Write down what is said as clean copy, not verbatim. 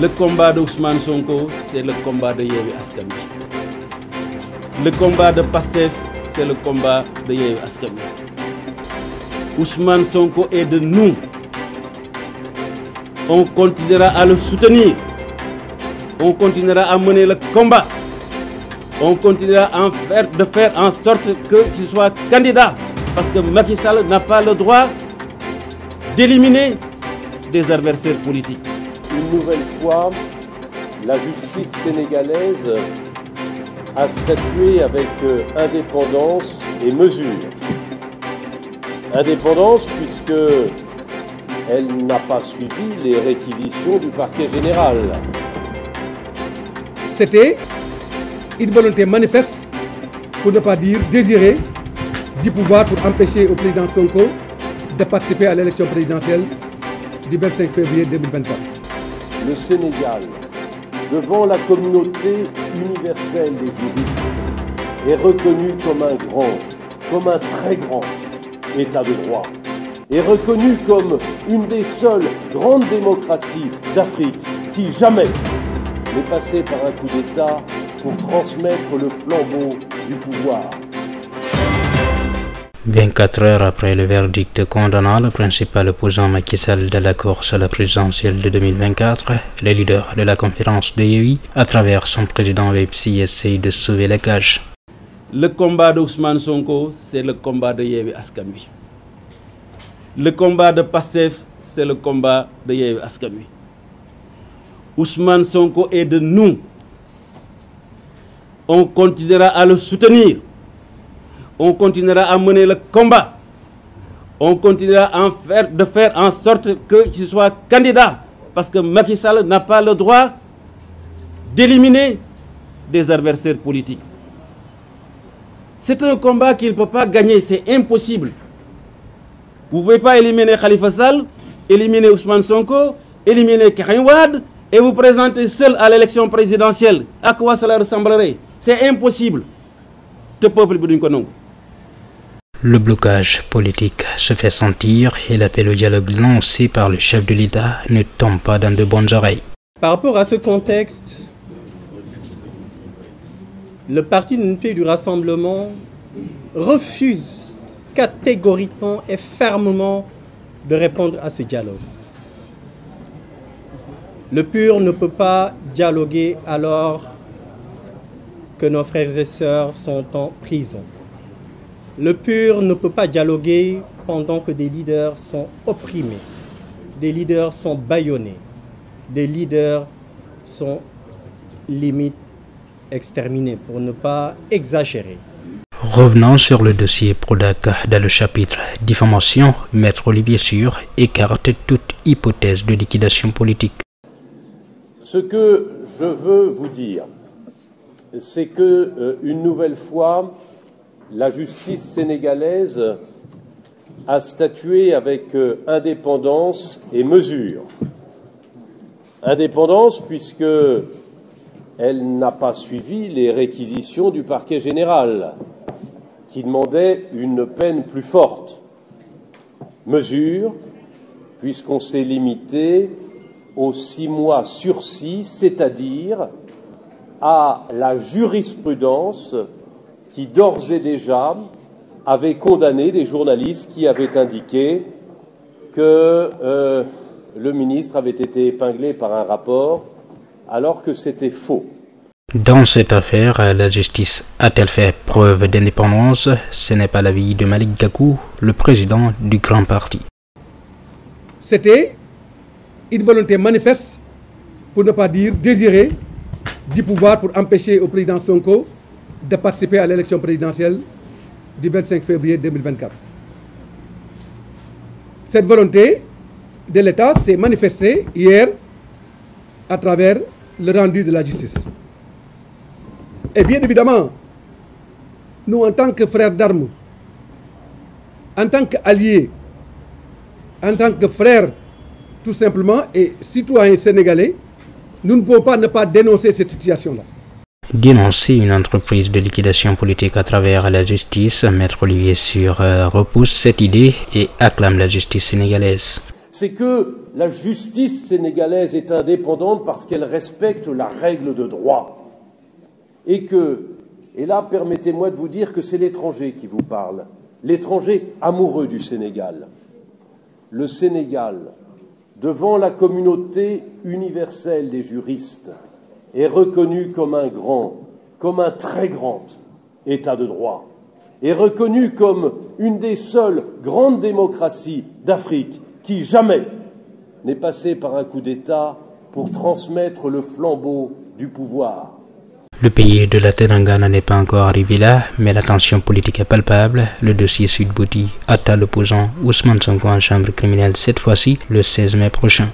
Le combat d'Ousmane Sonko, c'est le combat de Yewwi Askan Wi. Le combat de Pastef, c'est le combat de Yewwi Askan Wi. Ousmane Sonko est de nous. On continuera à le soutenir. On continuera à mener le combat. On continuera de faire en sorte qu'il soit candidat. Parce que Macky Sall n'a pas le droit d'éliminer des adversaires politiques. Une nouvelle fois, la justice sénégalaise a statué avec indépendance et mesure. Indépendance puisque elle n'a pas suivi les réquisitions du parquet général. C'était une volonté manifeste, pour ne pas dire désirée, du pouvoir pour empêcher au président Sonko de participer à l'élection présidentielle du 25 février 2024. Le Sénégal, devant la communauté universelle des juristes, est reconnu comme un grand, comme un très grand État de droit, est reconnu comme une des seules grandes démocraties d'Afrique qui jamais n'est passée par un coup d'État pour transmettre le flambeau du pouvoir. 24 heures après le verdict condamnant le principal opposant Macky Sall de la course à la présidentielle de 2024, les leaders de la conférence de Yewwi, à travers son président Websi, essayent de sauver la cage. Le combat d'Ousmane Sonko, c'est le combat de Yewwi Askan Wi. Le combat de Pastef, c'est le combat de Yewwi Askan Wi. Ousmane Sonko est de nous. On continuera à le soutenir. On continuera à mener le combat. On continuera de faire en sorte qu'il soit candidat. Parce que Macky Sall n'a pas le droit d'éliminer des adversaires politiques. C'est un combat qu'il ne peut pas gagner, c'est impossible. Vous ne pouvez pas éliminer Khalifa Sall, éliminer Ousmane Sonko, éliminer Karim Wade et vous présenter seul à l'élection présidentielle. À quoi cela ressemblerait? C'est impossible. Le peuple ne peut pas. Le blocage politique se fait sentir et l'appel au dialogue lancé par le chef de l'État ne tombe pas dans de bonnes oreilles. Par rapport à ce contexte, le Parti d'unité du Rassemblement refuse catégoriquement et fermement de répondre à ce dialogue. Le PUR ne peut pas dialoguer alors que nos frères et sœurs sont en prison. Le PUR ne peut pas dialoguer pendant que des leaders sont opprimés, des leaders sont bâillonnés, des leaders sont limite exterminés, pour ne pas exagérer. Revenant sur le dossier Prodac dans le chapitre diffamation, Maître Olivier Sur écarte toute hypothèse de liquidation politique. Ce que je veux vous dire, c'est que une nouvelle fois, la justice sénégalaise a statué avec indépendance et mesure. Indépendance puisque elle n'a pas suivi les réquisitions du parquet général qui demandait une peine plus forte. Mesure puisqu'on s'est limité aux 6 mois sursis, c'est-à-dire à la jurisprudence qui d'ores et déjà avait condamné des journalistes qui avaient indiqué que le ministre avait été épinglé par un rapport alors que c'était faux. Dans cette affaire, la justice a-t-elle fait preuve d'indépendance? Ce n'est pas l'avis de Malick Gakou, le président du Grand Parti. C'était une volonté manifeste, pour ne pas dire désirée, du pouvoir pour empêcher au président Sonko de participer à l'élection présidentielle du 25 février 2024. Cette volonté de l'État s'est manifestée hier à travers le rendu de la justice. Et bien évidemment, nous en tant que frères d'armes, en tant qu'alliés, en tant que frères tout simplement et citoyens sénégalais, nous ne pouvons pas ne pas dénoncer cette situation-là. Dénoncer une entreprise de liquidation politique à travers la justice, Maître Olivier Sur repousse cette idée et acclame la justice sénégalaise. C'est que la justice sénégalaise est indépendante parce qu'elle respecte la règle de droit. Et là, permettez-moi de vous dire que c'est l'étranger qui vous parle, l'étranger amoureux du Sénégal. Le Sénégal, devant la communauté universelle des juristes, est reconnu comme un très grand État de droit, est reconnu comme une des seules grandes démocraties d'Afrique qui jamais n'est passée par un coup d'État pour transmettre le flambeau du pouvoir. Le pays de la Teranga n'en est pas encore arrivé là, mais la tension politique est palpable. Le dossier Sweet Beauty attend l'opposant Ousmane Sonko en chambre criminelle cette fois-ci le 16 mai prochain.